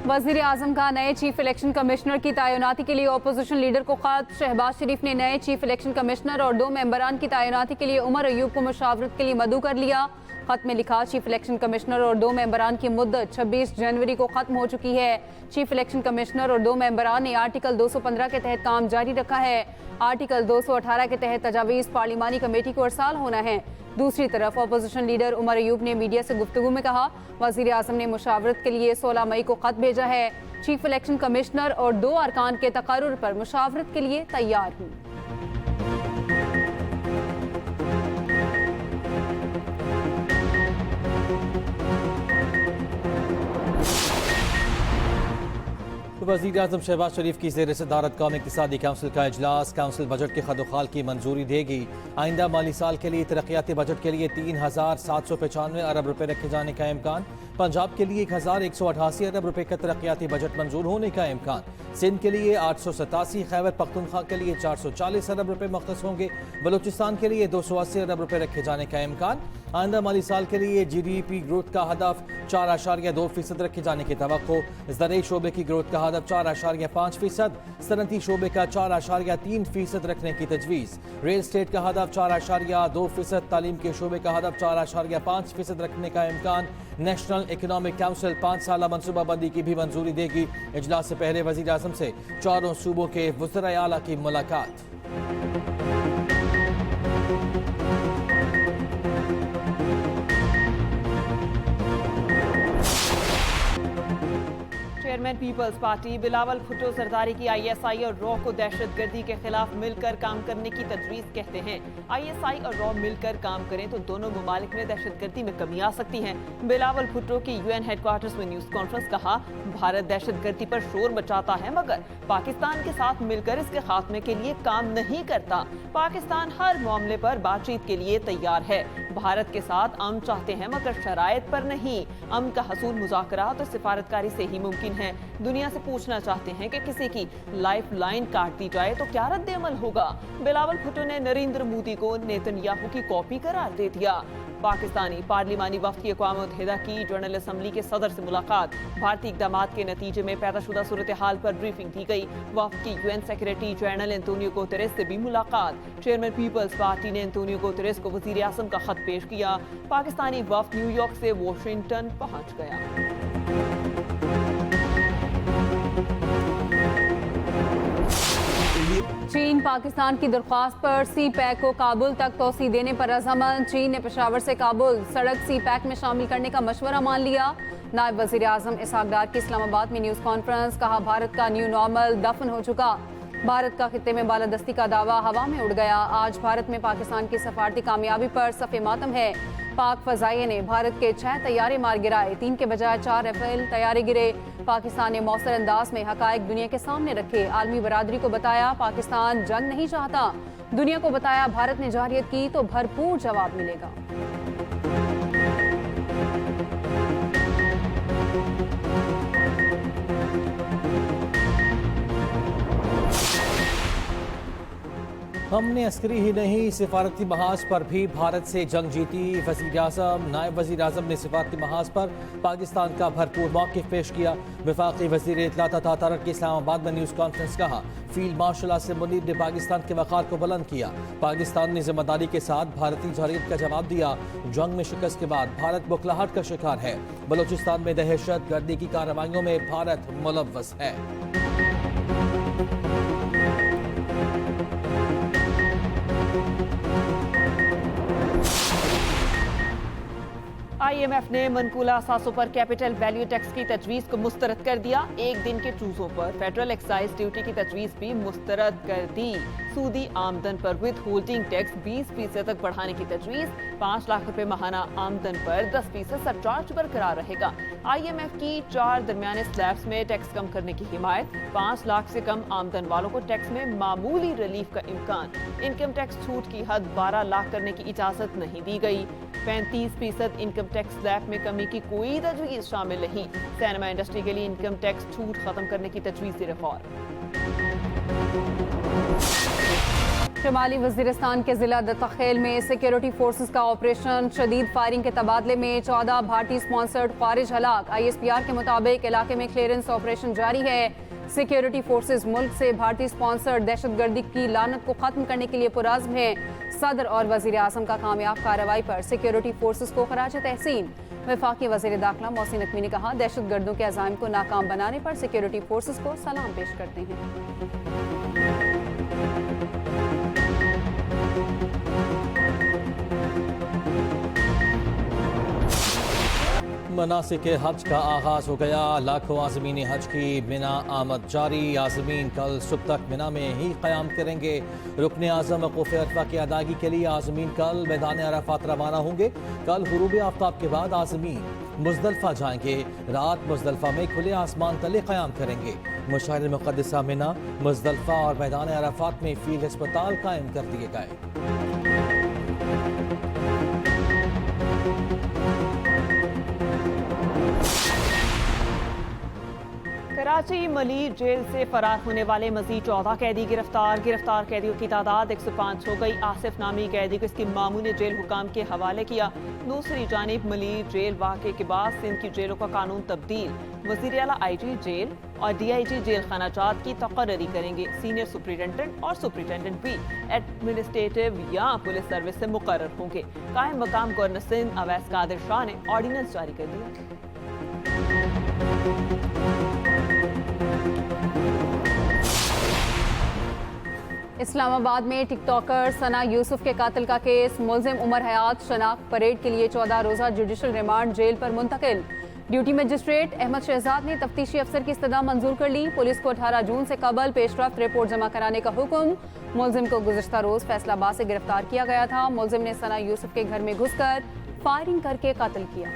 वजीर आजम का नए चीफ इलेक्शन कमिश्नर की तैनाती के लिए अपोजिशन लीडर को खत। शहबाज शरीफ ने नए चीफ इलेक्शन कमिश्नर और 2 मेंबरान की तैनाती के लिए उमर अयूब को मुशावरत के लिए मदऊ कर लिया। खत में लिखा, चीफ इलेक्शन कमिश्नर और 2 मेंबरान की मुद्दत 26 जनवरी को खत्म हो चुकी है। चीफ इलेक्शन कमिश्नर और 2 मेंबरान ने आर्टिकल 215 के तहत काम जारी रखा है। आर्टिकल 218 के तहत तजावीज़ पार्लिमानी कमेटी को अरसाल होना है। दूसरी तरफ अपोजिशन लीडर उमर अयूब ने मीडिया से गुफ्तगू में कहा, वज़ीर आज़म ने मुशावरत के लिए 16 मई को खत भेजा है। चीफ इलेक्शन कमिश्नर और 2 अरकान के तकर्रुर पर मुशावरत के लिए तैयार हूँ। वज़ीर आज़म शहबाज शरीफ की ज़ेर सदारत कौमी इक़्तिसादी काउंसिल का इजलास। काउंसिल बजट के खदोखाल की मंजूरी देगी। आइंदा माली साल के लिए तरक्याती बजट के लिए 3,795 अरब रुपये रखे जाने का इम्कान। पंजाब के लिए 1,188 अरब रुपये का तरक्याती बजट मंजूर होने का इम्कान। सिंध के लिए 887, खैबर पख्तूनख्वा के लिए 440 अरब रुपये मुख्तस होंगे। बलूचिस्तान के लिए 280 अरब रुपये रखे जाने का इम्कान। आइंदा माली साल के लिए GDP ग्रोथ का हदफ 4.2% रखे जाने की तवक्को। ज़राई शोबे की ग्रोथ का हदफ 4.5%, सनती शोबे का 4.3% रखने की तजवीज़। रियल स्टेट का हदफ 4.2%, तालीम के शोबे का हदफ 4.5% रखने का इम्कान। नेशनल इकनॉमिक काउंसिल 5 साला मनसूबाबंदी की भी मंजूरी देगी। इजलास से पहले वज़ीर आज़म से चारों सूबों के वज़राए आला की मुलाकात। Chairman People's Party Bilawal Bhutto Zardari की ISI और रॉ को दहशतगर्दी के खिलाफ मिलकर काम करने की तजवीज़ कहते हैं। ISI और रॉ मिलकर काम करें तो दोनों ममालिक में दहशतगर्दी में कमी आ सकती है। बिलावल भुट्टो की UN हेडक्वार्टर्स में न्यूज़ कॉन्फ्रेंस। कहा, भारत दहशतगर्दी पर शोर मचाता है मगर पाकिस्तान के साथ मिलकर इसके खात्मे के लिए काम नहीं करता। पाकिस्तान हर मामले पर बातचीत के लिए तैयार है। भारत के साथ अमन चाहते हैं मगर शराइत पर नहीं। अमन का हसूल मुज़ाकरात और सिफारतकारी से ही मुमकिन है। दुनिया से पूछना चाहते हैं कि किसी की लाइफ लाइन काट दी जाए तो क्या रद्द अमल होगा। बिलावल भुट्टो ने नरेंद्र मोदी को नेतन्याहू की कॉपी करार दे दिया। पाकिस्तानी पार्लिमानी वफ्द की अक़वाम मुत्तहिदा की जनरल असम्बली के सदर से मुलाकात। भारतीय इक़दाम के नतीजे में पैदाशुदा सूरत हाल पर ब्रीफिंग दी गई। वफ्द की UN secretary general Antonio Guterres से भी मुलाकात। चेयरमैन पीपल्स पार्टी ने एंटोनियो गुतेरेस को वज़ीर आज़म का खत पेश किया। पाकिस्तानी वफ्द न्यूयॉर्क से वाशिंगटन पहुँच गया। चीन पाकिस्तान की दरख्वास्त पर CPEC को काबुल तक तोसी देने पर रजामंद। चीन ने पेशावर से काबुल सड़क CPEC में शामिल करने का मशवरा मान लिया। नायब वज़ीर आज़म इसहाक डार की इस्लामाबाद में न्यूज़ कॉन्फ्रेंस। कहा, भारत का न्यू नॉर्मल दफन हो चुका। भारत का खित्ते में बालादस्ती का दावा हवा में उड़ गया। आज भारत में पाकिस्तान की सफारती कामयाबी पर सफ़े मातम है। पाक फ़ज़ाइये ने भारत के 6 तैयारे मार गिराए। 3 के बजाय 4 राफेल तैयारे गिरे। पाकिस्तान ने मौसर अंदाज में हकायक दुनिया के सामने रखे। आलमी बरादरी को बताया पाकिस्तान जंग नहीं चाहता। दुनिया को बताया भारत ने जारियत की तो भरपूर जवाब मिलेगा। हमने अस्करी ही नहीं सिफारती महाज पर भी भारत से जंग जीती। वज़ीर आज़म नायब वज़ीर आज़म ने सिफारती महाज पर पाकिस्तान का भरपूर मौक़िफ़ पेश किया। वफाकी वज़ीर इत्तलात तारक की इस्लामाबाद में न्यूज़ कॉन्फ्रेंस। कहा, फील्ड मार्शल आसिम मुनीर ने पाकिस्तान के वक़ार को बुलंद किया। पाकिस्तान ने जिम्मेदारी के साथ भारतीय जारियत का जवाब दिया। जंग में शिकस्त के बाद भारत बुखलाहट का शिकार है। बलूचिस्तान में दहशत गर्दी की कार्रवाइयों में भारत मुलव्वस है। IMF ने मनकूला असासों पर कैपिटल वैल्यू टैक्स की तजवीज़ को मुस्तरद कर दिया। एक दिन के चूज़ों पर फेडरल एक्साइज ड्यूटी की तजवीज़ भी मुस्तरद कर दी। सूदी आमदन पर विद होल्डिंग टैक्स 20% तक बढ़ाने की तजवीज़। 5 लाख रुपए माहाना आमदन पर 10% सरचार्ज बरकरार रहेगा। IMF की 4 दरमियाने स्लैब्स में टैक्स कम करने की हिमायत। 5 लाख से कम आमदन वालों को टैक्स में मामूली रिलीफ का इम्कान। इनकम टैक्स छूट की हद 12 लाख करने की इजाज़त नहीं दी गई। 35% इनकम टैक्स स्लैब में कमी की कोई तजवीज़ शामिल नहीं। सिनेमा इंडस्ट्री के लिए इनकम टैक्स छूट खत्म करने की तजवीज़ रिफॉर्म। शुमाली वजीरिस्तान के जिला दत्ताखेल में सिक्योरिटी फोर्सेस का ऑपरेशन, शदीद फायरिंग के तबादले में 14 भारतीय स्पॉन्सर्ड खारिज हलाक। ISPR के मुताबिक इलाके में क्लियरेंस ऑपरेशन जारी है। सिक्योरिटी फोर्सेस मुल्क से भारतीय स्पॉन्सर्ड दहशतगर्दी की लानत को खत्म करने के लिए पुरज़्म है। सदर और वजीर आजम का कामयाब कार्रवाई पर सिक्योरिटी फोर्सेस को खराज तहसीन। वफाकी वजीर दाखिला मोहसिन नकवी ने कहा, दहशतगर्दों के अज़ाइम को नाकाम बनाने पर सिक्योरिटी फोर्सेस को सलाम पेश करते हैं। मनासिक हज का आगाज हो गया। लाखों आज़मीन हज की मिना आमद जारी। आज़मीन कल सुबह तक मिना में ही क़याम करेंगे। रुकन आज़म वक़ूफ़ अरफा की अदायगी के लिए आज़मीन कल मैदान अराफात रवाना होंगे। कल गुरूब आफ्ताब के बाद आज़मीन मुज़दलिफ़ा जाएंगे। रात मुज़दलिफ़ा में खुले आसमान तले क़याम करेंगे। मशाइर मुक़द्दसा मिना, मुज़दलिफ़ा और मैदान अराफात में फील्ड अस्पताल कायम कर दिए गए। कराची मलिर जेल से फरार होने वाले मजीद 14 कैदी गिरफ्तार। गिरफ्तार कैदियों की तादाद 105 हो गई। आसिफ नामी कैदी को इसकी मामू ने जेल हुकाम के हवाले किया। दूसरी जानिब मलिर जेल वाक़े के बाद सिंध की जेलों का कानून तब्दील। वज़ीर आला IG जेल और DIG जेल खाना जात की तकर्री करेंगे। सीनियर सुपरिटेंडेंट और सुपरिटेंडेंट भी एडमिनिस्ट्रेटिव या पुलिस सर्विस से मुकर्रर होंगे। कायम मकाम गवर्नर सिंध अवैस कादिर शाह ने ऑर्डिनेंस जारी कर दिया। इस्लामाबाद में टिकटॉकर सना यूसुफ के कातिल का केस। मुलजिम उमर हयात शनाख्त परेड के लिए 14 रोज़ा जुडिशल रिमांड जेल पर मुंतकिल। ड्यूटी मजिस्ट्रेट अहमद शहजाद ने तफ्तीशी अफसर की इस्तदा मंजूर कर ली। पुलिस को 18 जून से कबल पेशरफ्त रिपोर्ट जमा कराने का हुक्म। मुलजिम को गुज़िश्ता रोज़ फैसलाबाद से गिरफ्तार किया गया था। मुलजिम ने सना यूसुफ के घर में घुसकर फायरिंग करके कत्ल किया।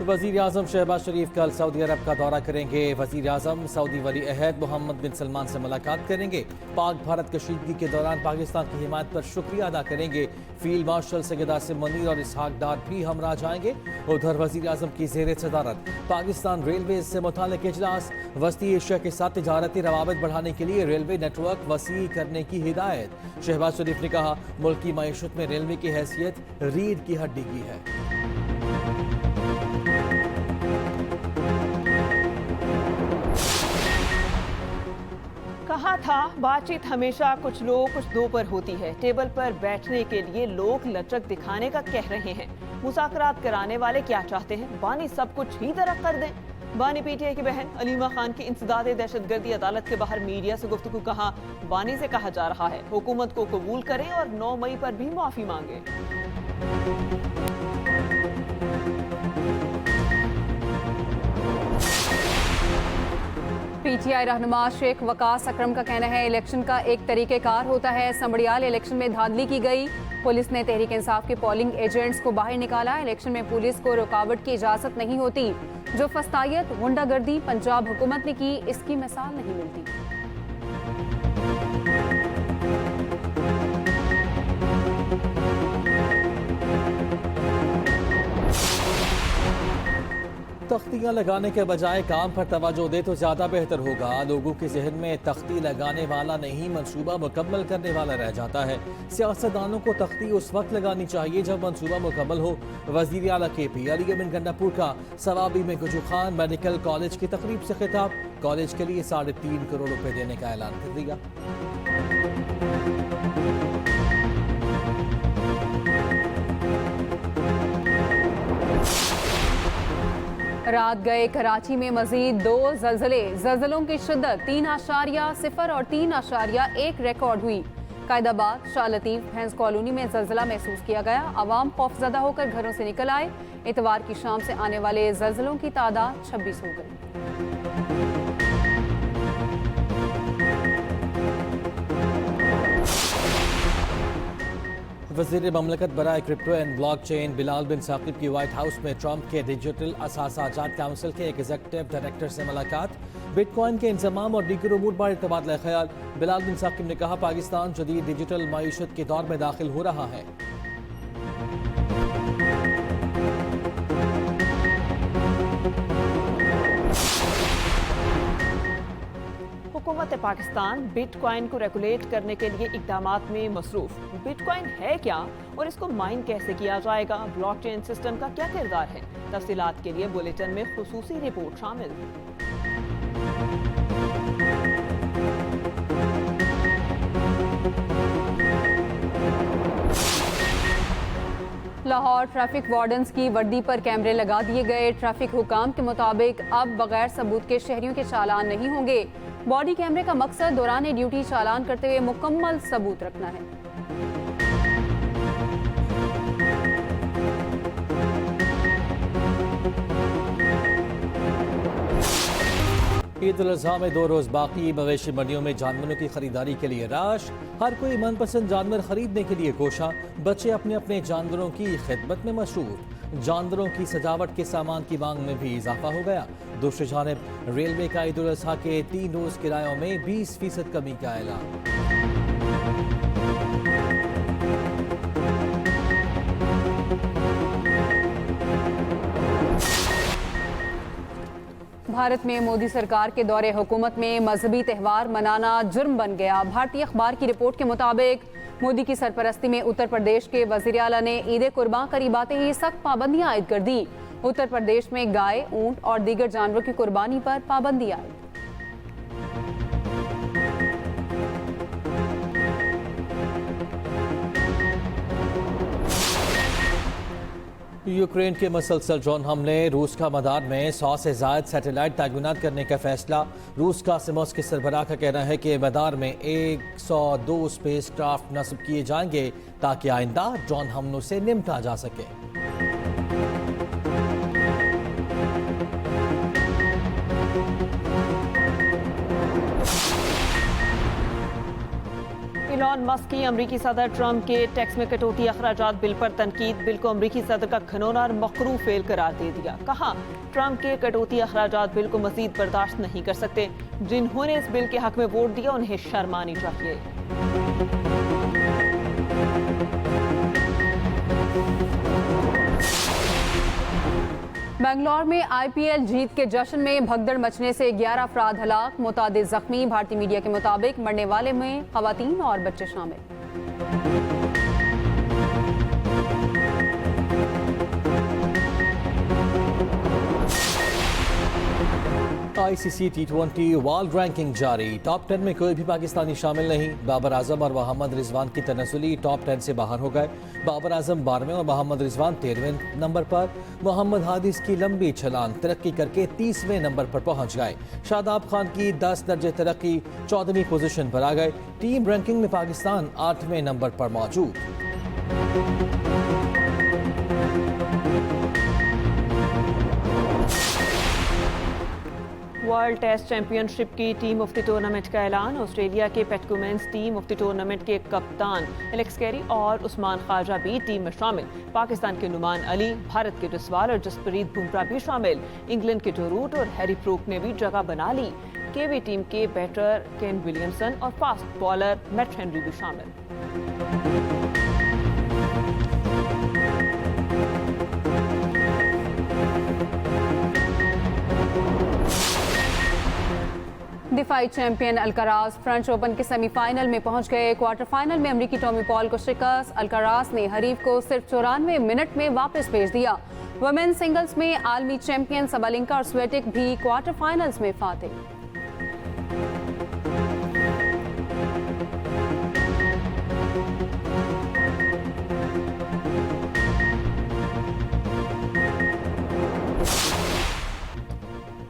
वज़ीर आज़म शहबाज शरीफ कल सऊदी अरब का दौरा करेंगे। वज़ीर आज़म सऊदी वली अहद मोहम्मद बिन सलमान से मुलाकात करेंगे। पाक भारत कशीदगी के दौरान पाकिस्तान की हिमायत पर शुक्रिया अदा करेंगे। फील्ड मार्शल सैयद आसिम मुनीर और इसहाक डार भी हमरा जाएंगे। उधर वज़ीर आज़म की ज़ेर सदारत पाकिस्तान रेलवे से मुताल्लिक़ इजलास। वस्ती एशिया के साथ तिजारती रवाबित बढ़ाने के लिए रेलवे नेटवर्क वसी करने की हिदायत। शहबाज शरीफ ने कहा, मुल्क की मईशत में रेलवे की हैसियत रीढ़ की हड्डी की है। कहा था, बातचीत हमेशा कुछ लोग कुछ दो पर होती है। टेबल पर बैठने के लिए लोग लचक दिखाने का कह रहे हैं। मुज़ाकरात कराने वाले क्या चाहते हैं? बानी सब कुछ ही तरक कर दें। बानी PTI की बहन अलीमा खान की इंसदाद दहशतगर्दी अदालत के बाहर मीडिया से गुफ्तगू। कहा, बानी से कहा जा रहा है हुकूमत को कबूल करें और 9 मई पर भी माफी मांगे। PTI रहनुमा शेख वकास अकरम का कहना है, इलेक्शन का एक तरीक़ेकार होता है। समड़ियाल इलेक्शन में धांधली की गई। पुलिस ने तहरीक इंसाफ के पोलिंग एजेंट्स को बाहर निकाला। इलेक्शन में पुलिस को रुकावट की इजाज़त नहीं होती। जो फस्तायत गुंडागर्दी पंजाब हुकूमत ने की, इसकी मिसाल नहीं मिलती। तख्तियाँ लगाने के बजाय काम पर तवज्जो दे तो ज़्यादा बेहतर होगा। लोगों के जहन में तख्ती लगाने वाला नहीं, मंसूबा मुकम्मल करने वाला रह जाता है। सियासतदानों को तख्ती उस वक्त लगानी चाहिए जब मंसूबा मुकम्मल हो। वज़ीर आला KP अली अमीन गंडापुर का सवाबी में गुजू खान मेडिकल कॉलेज की तकरीब से खिताब। कॉलेज के लिए 3.5 करोड़ रुपए देने का ऐलान कर दिया। रात गए कराची में मजीद 2 जल्जलों की शिद्दत 3.0 और 3.1 रिकॉर्ड हुई। कायदाबाद, शाह लतीफ, भैंस कॉलोनी में जल्जला महसूस किया गया। आवाम खौफजदा होकर घरों से निकल आए। इतवार की शाम से आने वाले जल्जलों की तादाद 26 हो गई। वज़ीर ममलकत बराए crypto and blockchain Bilal bin Saqib की व्हाइट हाउस में ट्रंप के डिजिटल असासाजात काउंसिल के एग्जीक्यूटिव डायरेक्टर से मुलाकात। बिटकॉइन के इंतजाम और दीगर उमूर पर तबादला ख्याल। बिलाल बिन साकिब ने कहा, पाकिस्तान जदीद डिजिटल मईशत के दौर में दाखिल हो रहा है। हुकूमत पाकिस्तान बिटकॉइन को रेगुलेट करने के लिए इकदामात में मसरूफ। बिटकॉइन है क्या और इसको माइन कैसे किया जाएगा, ब्लॉकचेन सिस्टम का क्या किरदार है, तफसीलात के लिए बुलेटिन में खुसूसी रिपोर्ट शामिल। लाहौर ट्रैफिक वार्डन्स की वर्दी पर कैमरे लगा दिए गए। ट्रैफिक हुकाम के मुताबिक अब बगैर सबूत के शहरियों के चालान नहीं होंगे। बॉडी कैमरे का मकसद दौरान ड्यूटी चालान करते हुए मुकम्मल सबूत रखना है। ईद उल अज़हा में 2 रोज़ बाकी। मवेशी मंडियों में जानवरों की खरीदारी के लिए रश। हर कोई मनपसंद जानवर खरीदने के लिए कोशा। बच्चे अपने अपने जानवरों की खिदमत में मशरूफ। जानवरों की सजावट के सामान की मांग में भी इजाफा हो गया। दूसरी जानिब रेलवे का ईद उल अज़हा के 3 रोज़ किरायों में 20% कमी का ऐलान। भारत में मोदी सरकार के दौरे हुकूमत में मजहबी त्यौहार मनाना जुर्म बन गया। भारतीय अखबार की रिपोर्ट के मुताबिक मोदी की सरपरस्ती में उत्तर प्रदेश के वज़ीर आला ने ईद कुर्बान करीब आते ही सख्त पाबंदियां आयद कर दी। उत्तर प्रदेश में गाय, ऊंट और दीगर जानवरों की कुर्बानी पर पाबंदी आयद। यूक्रेन के मसलसल ड्रोन हमले, रूस का मदार में 100 से ज़ायद सैटेलाइट तैनात करने का फैसला। रूस का सिमोस के सरबराह का कहना है कि मदार में 102 स्पेस क्राफ्ट नस्ब किए जाएंगे ताकि आइंदा ड्रोन हमलों से निपटा जा सके। इलॉन मस्क की अमरीकी सदर ट्रंप के टैक्स में कटौती अखराजात बिल पर तनकीद। बिल को अमरीकी सदर का घिनौना और मकरू फेल करार दे दिया। कहा, ट्रंप के कटौती अखराजात बिल को मजीद बर्दाश्त नहीं कर सकते। जिन्होंने इस बिल के हक में वोट दिया उन्हें शर्म आनी चाहिए। बेंगलोर में IPL जीत के जश्न में भगदड़ मचने से 11 अफराद हलाक, मुतादिद जख्मी। भारतीय मीडिया के मुताबिक मरने वाले में खवातीन और बच्चे शामिल। ICC T20 वर्ल्ड रैंकिंग जारी। टॉप 10 में कोई भी पाकिस्तानी शामिल नहीं। बाबर आजम और मोहम्मद रिजवान की तनज़ुली टॉप 10 से बाहर हो गए। बाबर आजम 12वें और मोहम्मद रिजवान 13वें नंबर पर। मोहम्मद हादिस की लंबी छलांग तरक्की करके 30वें नंबर पर पहुंच गए। शादाब खान की 10 दर्जे तरक्की 14वीं पोजीशन पर आ गए। टीम रैंकिंग में पाकिस्तान 8वें नंबर पर मौजूद। वर्ल्ड टेस्ट चैंपियनशिप की टीम ऑफ द टूर्नामेंट का ऐलान। ऑस्ट्रेलिया के Pat Cummins team of the tournament के कप्तान एलेक्स कैरी और उस्मान ख्वाजा भी टीम में शामिल। पाकिस्तान के नुमान अली, भारत के जसवाल और जसप्रीत बुमराह भी शामिल। इंग्लैंड के जो रूट और हैरी ब्रूक ने भी जगह बना ली। केवी टीम के बैटर केन विलियमसन और फास्ट बॉलर मैट हेनरी भी शामिल। दिफाई चैंपियन अल्काराज फ्रेंच ओपन के सेमीफाइनल में पहुंच गए। क्वार्टर फाइनल में अमरीकी टॉमी पॉल को शिकस्त। अल्काराज ने हरीफ को सिर्फ 94 मिनट में वापस भेज दिया। वुमेन सिंगल्स में आलमी चैंपियन सबलिंका और स्वेटिक भी क्वार्टर फाइनल्स में फातेह।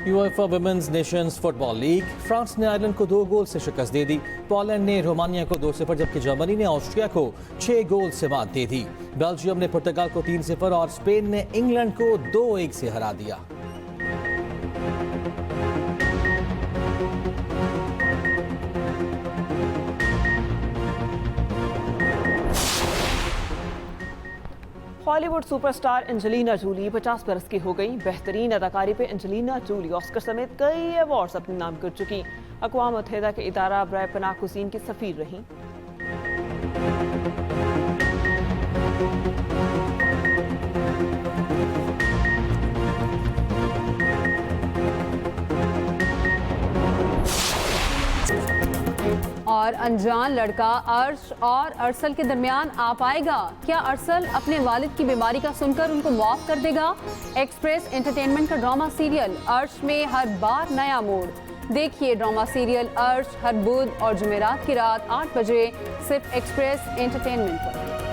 UEFA women's Nations football league. France ने आयरलैंड को 2 गोल से शिकस्त दे दी। पोलैंड ने रोमानिया को 2-0 जबकि जर्मनी ने ऑस्ट्रिया को 6 गोल से मात दे दी। बेल्जियम ने पुर्तगाल को 3-0 और स्पेन ने इंग्लैंड को 2-1 से हरा दिया। हॉलीवुड सुपरस्टार एंजेलिना जूली 50 बरस की हो गई। बेहतरीन अदाकारी पे एंजेलिना जूली ऑस्कर समेत कई अवार्ड्स अपने नाम कर चुकी। अक़वाम मुत्तहिदा के इदारा बराए पनाह कुज़ीन की सफ़ीर रहीं। पर अनजान लड़का अर्श और अरसल के दरमियान आ पाएगा। क्या अरसल अपने वालिद की बीमारी का सुनकर उनको माफ कर देगा? एक्सप्रेस एंटरटेनमेंट का ड्रामा सीरियल अर्श में हर बार नया मोड़। देखिए ड्रामा सीरियल अर्श हर बुध और जुमेरात की रात 8 बजे सिर्फ एक्सप्रेस एंटरटेनमेंट पर।